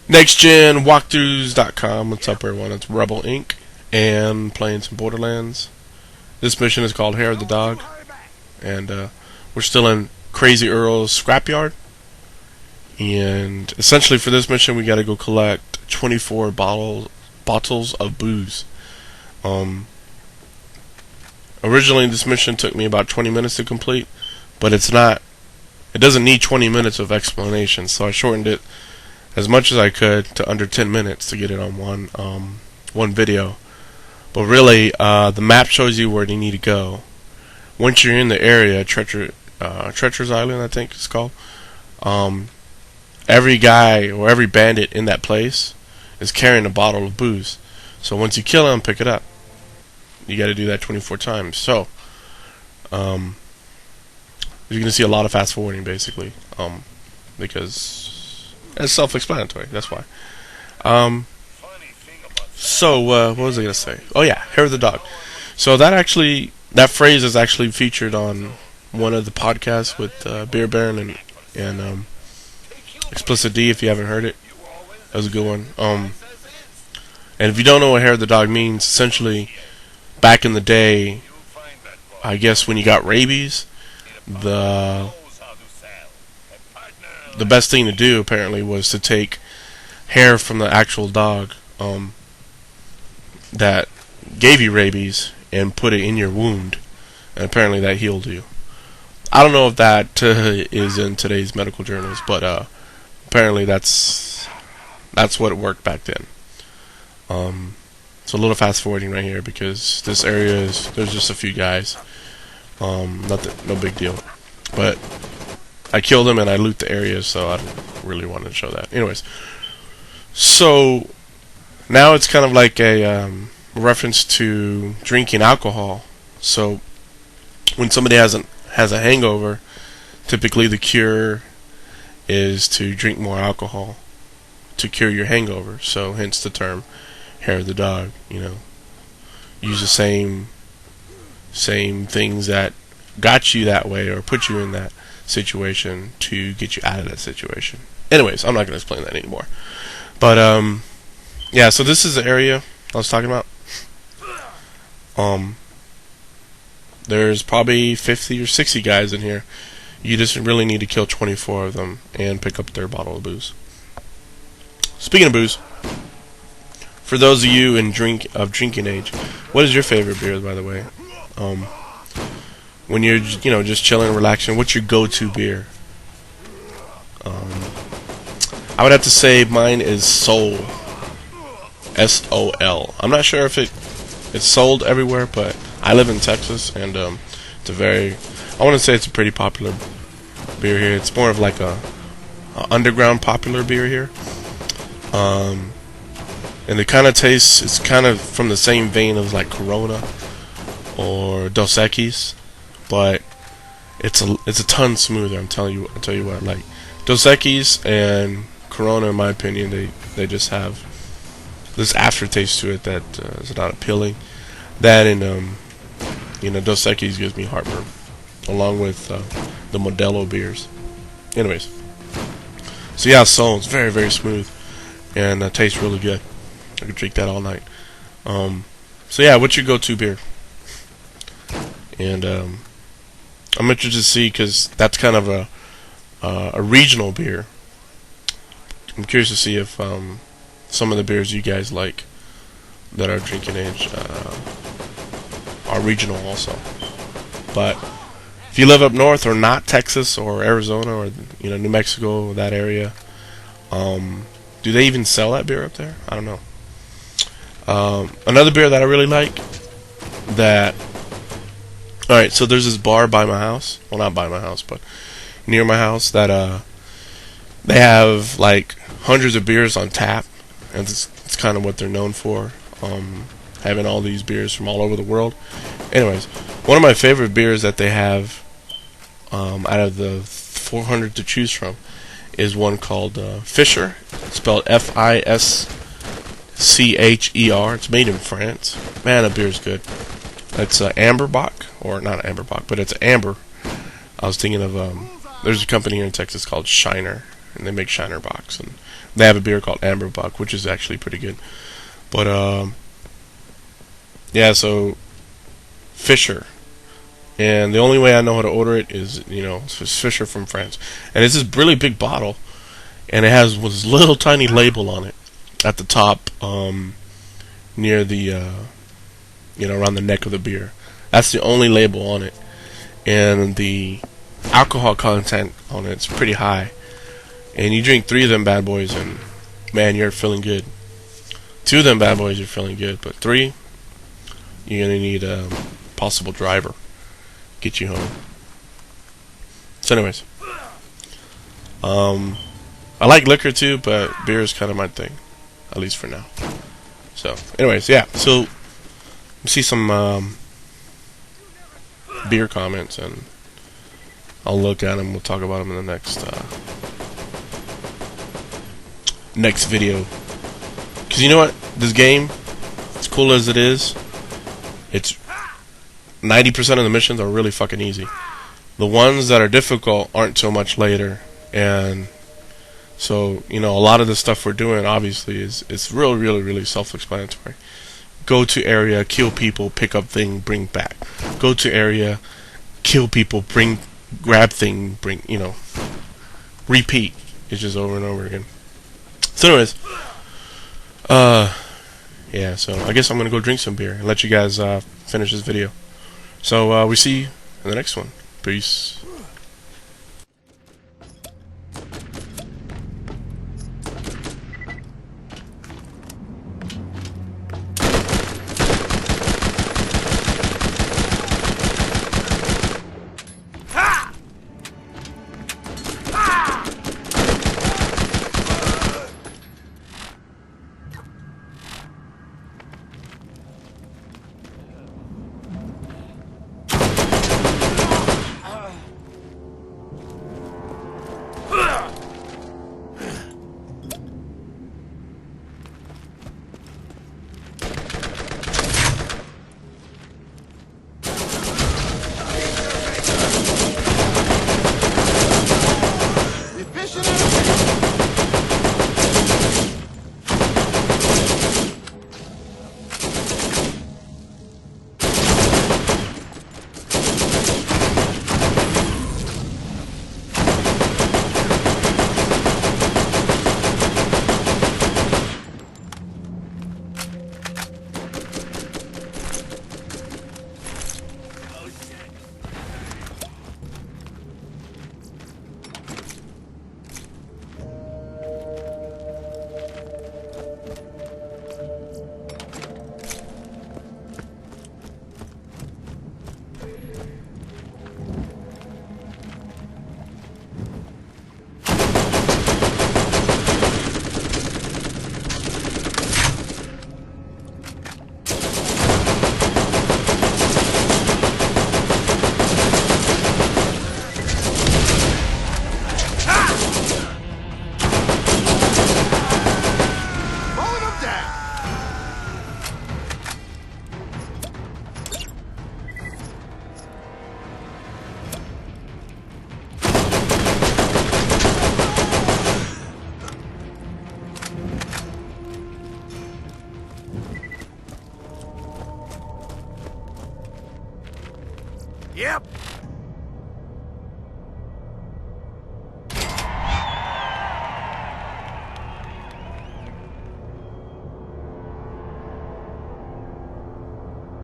NextGenWalkthroughs.com. What's up, everyone? It's Rebel Inc. and playing some Borderlands. This mission is called Hair of the Dog, and we're still in Crazy Earl's Scrapyard. And essentially, for this mission, we got to go collect 24 bottles of booze. Originally, this mission took me about 20 minutes to complete, but it's not. It doesn't need 20 minutes of explanation, so I shortened it as much as I could to under 10 minutes to get it on one video. But really, the map shows you where you need to go. Once you're in the area, Treacherous Island, I think it's called. Every guy or every bandit in that place is carrying a bottle of booze. So once you kill him, pick it up. You got to do that 24 times. So you're going to see a lot of fast forwarding, basically, because it's self-explanatory. That's why. So what was I gonna say? Oh yeah, Hair of the Dog. So that phrase is actually featured on one of the podcasts with Beer Baron and Explicit D. If you haven't heard it, that was a good one. And if you don't know what Hair of the Dog means, essentially, back in the day, I guess when you got rabies, the best thing to do apparently was to take hair from the actual dog that gave you rabies and put it in your wound, and apparently that healed you. I don't know if that is in today's medical journals, but apparently that's what it worked back then. It's a little fast forwarding right here because this area there's just a few guys. No big deal, but I killed him and I loot the area, so I don't really want to show that. Anyways, so now it's kind of like a reference to drinking alcohol. So when somebody has a hangover, typically the cure is to drink more alcohol to cure your hangover. So hence the term Hair of the Dog. You know, use the same things that got you that way or put you in that situation to get you out of that situation. Anyways, I'm not going to explain that anymore. But yeah, so this is the area I was talking about. There's probably 50 or 60 guys in here. You just really need to kill 24 of them and pick up their bottle of booze. Speaking of booze, for those of you in drinking age, what is your favorite beer, by the way? When you're just chilling and relaxing, what's your go-to beer? I would have to say mine is Sol. S-O-L. I'm not sure if it's sold everywhere, but I live in Texas, and it's I want to say it's a pretty popular beer here. It's more of like a underground popular beer here. And the kind of taste is kind of from the same vein as like Corona or Dos Equis, but it's a ton smoother. I'll tell you what. Like Dos Equis and Corona, in my opinion, they just have this aftertaste to it that is not appealing. That and Dos Equis gives me heartburn, along with the Modelo beers. Anyways, so yeah, Sol is very, very smooth and tastes really good. I could drink that all night. So yeah, what's your go-to beer? And I'm interested to see, because that's kind of a regional beer. I'm curious to see if some of the beers you guys like that are drinking age are regional also. But if you live up north or not Texas or Arizona or New Mexico, that area, do they even sell that beer up there? I don't know. Another beer that I really like alright, so there's this bar by my house. Well, not by my house, but near my house that they have like hundreds of beers on tap, and it's kind of what they're known for, having all these beers from all over the world. Anyways, one of my favorite beers that they have out of the 400 to choose from is one called Fischer, spelled F-I-S-C-H-E-R. It's made in France. Man, that beer's good. It's Amberbock, or not Amberbock, but it's amber. I was thinking of there's a company here in Texas called Shiner, and they make Shiner Box, and they have a beer called Amber Buck, which is actually pretty good. But yeah, so Fisher, and the only way I know how to order it is, it's Fisher from France, and it's this really big bottle, and it has this little tiny label on it at the top, near the around the neck of the beer. That's the only label on it, and the alcohol content on it's pretty high. And you drink 3 of them bad boys, and man, you're feeling good. 2 of them bad boys, you're feeling good, but 3, you're gonna need a possible driver get you home. So, anyways, I like liquor too, but beer is kind of my thing, at least for now. So, anyways, yeah. So, see some beer comments, and I'll look at them. We'll talk about them in the next video. Because you know what? This game, as cool as it is, it's 90% of the missions are really fucking easy. The ones that are difficult aren't so much later, and so a lot of the stuff we're doing obviously is really self-explanatory. Go to area, kill people, pick up thing, bring back. Go to area, kill people, grab thing, repeat. It's just over and over again. So anyways, yeah, so I guess I'm gonna go drink some beer and let you guys finish this video. So we see you in the next one. Peace.